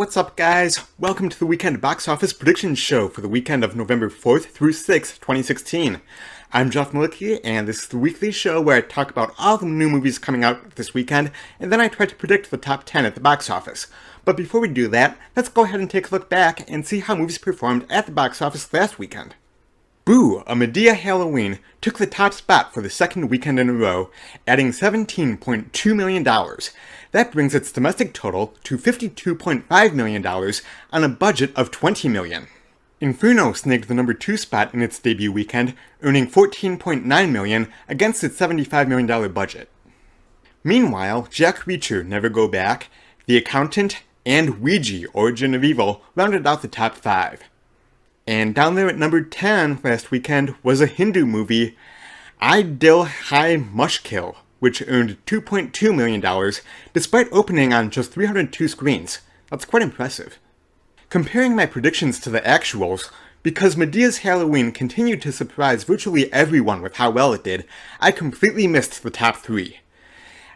what's up guys? Welcome to the Weekend Box Office Prediction Show for the weekend of November 4th through 6th, 2016. I'm Jeff Malicki, and this is the weekly show where I talk about all the new movies coming out this weekend, and then I try to predict the top 10 at the box office. But before we do that, let's go ahead and take a look back and see how movies performed at the box office last weekend. Boo! A Madea Halloween took the top spot for the second weekend in a row, adding $17.2 million. That brings its domestic total to $52.5 million on a budget of $20 million. Inferno snagged the number 2 spot in its debut weekend, earning $14.9 million against its $75 million budget. Meanwhile, Jack Reacher, Never Go Back, The Accountant, and Ouija, Origin of Evil rounded out the top 5. And down there at number 10 last weekend was a Hindu movie, I Dil Hai Mushkil, which earned $2.2 million, despite opening on just 302 screens. That's quite impressive. Comparing my predictions to the actuals, because Madea's Halloween continued to surprise virtually everyone with how well it did, I completely missed the top 3.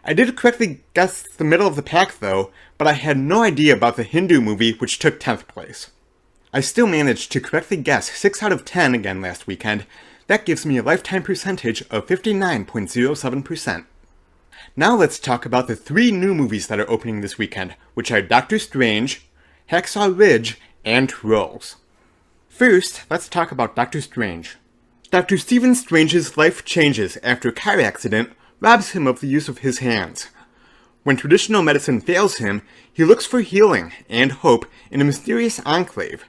I did correctly guess the middle of the pack though, but I had no idea about the Hindu movie which took 10th place. I still managed to correctly guess 6 out of 10 again last weekend. That gives me a lifetime percentage of 59.07%. Now let's talk about the 3 new movies that are opening this weekend, which are Doctor Strange, Hacksaw Ridge, and Trolls. First, let's talk about Doctor Strange. Dr. Stephen Strange's life changes after a car accident robs him of the use of his hands. When traditional medicine fails him, he looks for healing and hope in a mysterious enclave.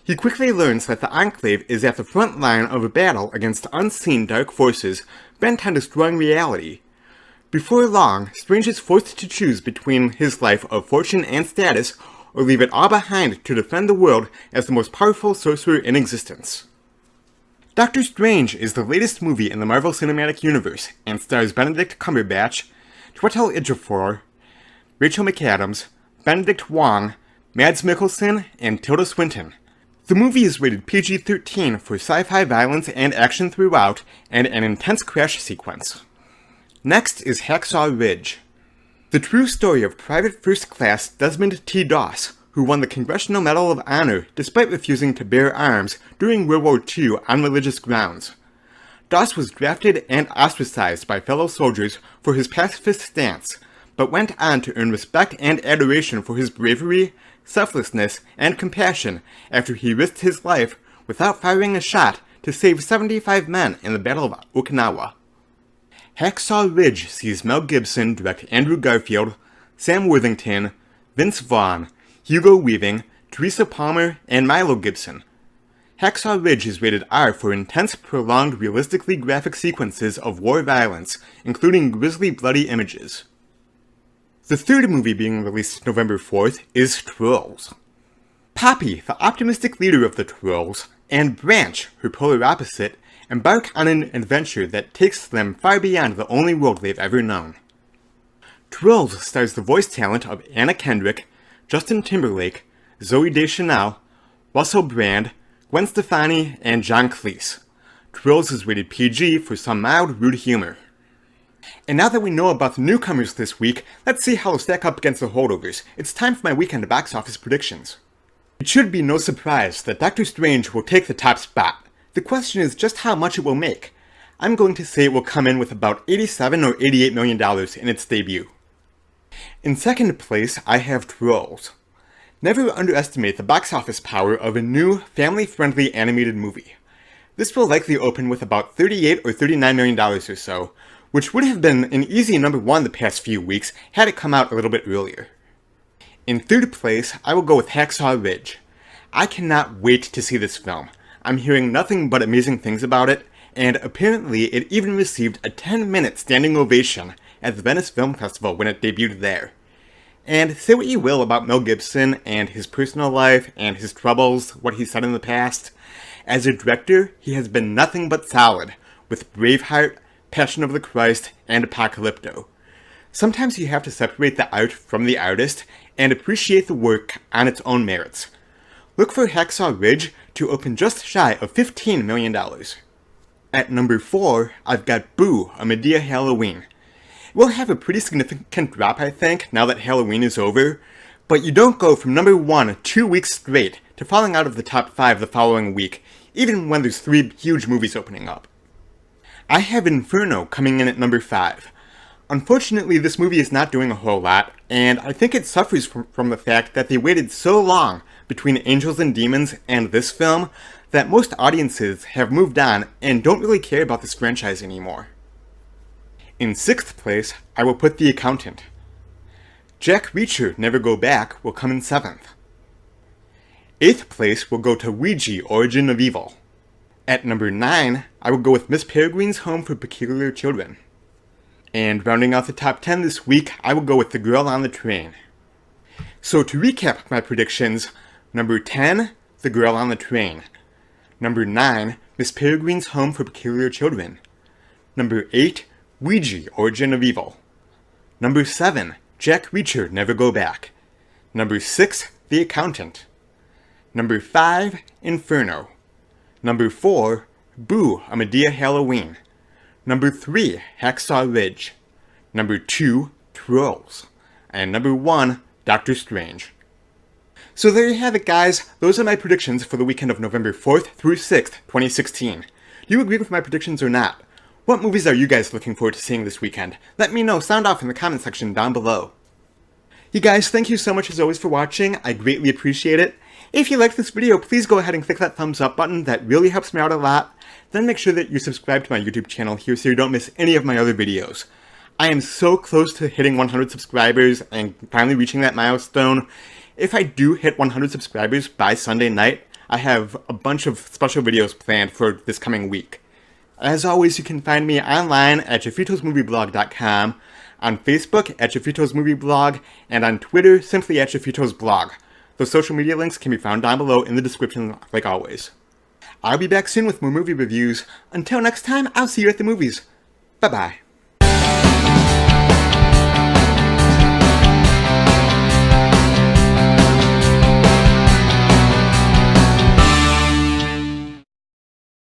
He quickly learns that the Enclave is at the front line of a battle against unseen dark forces bent on destroying reality. Before long, Strange is forced to choose between his life of fortune and status, or leave it all behind to defend the world as the most powerful sorcerer in existence. Doctor Strange is the latest movie in the Marvel Cinematic Universe, and stars Benedict Cumberbatch, Chiwetel Ejiofor, Rachel McAdams, Benedict Wong, Mads Mikkelsen, and Tilda Swinton. The movie is rated PG-13 for sci-fi violence and action throughout, and an intense crash sequence. Next is Hacksaw Ridge. The true story of Private First Class Desmond T. Doss, who won the Congressional Medal of Honor despite refusing to bear arms during World War II on religious grounds. Doss was drafted and ostracized by fellow soldiers for his pacifist stance, but went on to earn respect and adoration for his bravery, selflessness, and compassion after he risked his life without firing a shot to save 75 men in the Battle of Okinawa. Hacksaw Ridge sees Mel Gibson direct Andrew Garfield, Sam Worthington, Vince Vaughn, Hugo Weaving, Teresa Palmer, and Milo Gibson. Hacksaw Ridge is rated R for intense, prolonged, realistically graphic sequences of war violence, including grisly, bloody images. The third movie being released November 4th is Trolls. Poppy, the optimistic leader of the Trolls, and Branch, her polar opposite, embark on an adventure that takes them far beyond the only world they've ever known. Trolls stars the voice talent of Anna Kendrick, Justin Timberlake, Zooey Deschanel, Russell Brand, Gwen Stefani, and John Cleese. Trolls is rated PG for some mild, rude humor. And now that we know about the newcomers this week, let's see how they'll stack up against the holdovers. It's time for my weekend box office predictions. It should be no surprise that Doctor Strange will take the top spot. The question is just how much it will make. I'm going to say it will come in with about $87 or $88 million in its debut. In second place, I have Trolls. Never underestimate the box office power of a new, family-friendly animated movie. This will likely open with about $38 or $39 million or so, which would have been an easy number 1 the past few weeks had it come out a little bit earlier. In third place, I will go with Hacksaw Ridge. I cannot wait to see this film. I'm hearing nothing but amazing things about it, and apparently it even received a 10-minute standing ovation at the Venice Film Festival when it debuted there. And say what you will about Mel Gibson and his personal life and his troubles, what he's said in the past, as a director, he has been nothing but solid, with Braveheart, Passion of the Christ, and Apocalypto. Sometimes you have to separate the art from the artist and appreciate the work on its own merits. Look for Hacksaw Ridge to open just shy of $15 million. At number 4, I've got Boo! A Madea Halloween. It will have a pretty significant drop, I think, now that Halloween is over, But you don't go from number 1 2 weeks straight to falling out of the top 5 the following week, even when there's 3 huge movies opening up. I have Inferno coming in at number 5. Unfortunately, this movie is not doing a whole lot, and I think it suffers from the fact that they waited so long between Angels and Demons and this film that most audiences have moved on and don't really care about this franchise anymore. In 6th place, I will put The Accountant. Jack Reacher Never Go Back will come in 7th. 8th place will go to Ouija Origin of Evil. At number 9, I will go with Miss Peregrine's Home for Peculiar Children. And rounding out the top 10 this week, I will go with The Girl on the Train. So to recap my predictions, number 10, The Girl on the Train. Number 9, Miss Peregrine's Home for Peculiar Children. Number 8, Ouija Origin of Evil. Number 7, Jack Reacher Never Go Back. Number 6, The Accountant. Number 5, Inferno. Number 4, Boo! A Madea Halloween. Number 3, Hacksaw Ridge. Number 2, Trolls. And number 1, Doctor Strange. So there you have it, guys. Those are my predictions for the weekend of November 4th through 6th, 2016. Do you agree with my predictions or not? What movies are you guys looking forward to seeing this weekend? Let me know, sound off in the comment section down below. You guys, thank you so much as always for watching. I greatly appreciate it. If you liked this video, please go ahead and click that thumbs up button. That really helps me out a lot. Then make sure that you subscribe to my YouTube channel here so you don't miss any of my other videos. I am so close to hitting 100 subscribers and finally reaching that milestone. If I do hit 100 subscribers by Sunday night, I have a bunch of special videos planned for this coming week. As always, you can find me online at JeffitosMovieBlog.com, on Facebook at JeffitosMovieBlog, and on Twitter simply at JeffitosBlog. Those social media links can be found down below in the description like always. I'll be back soon with more movie reviews. Until next time, I'll see you at the movies. Bye-bye.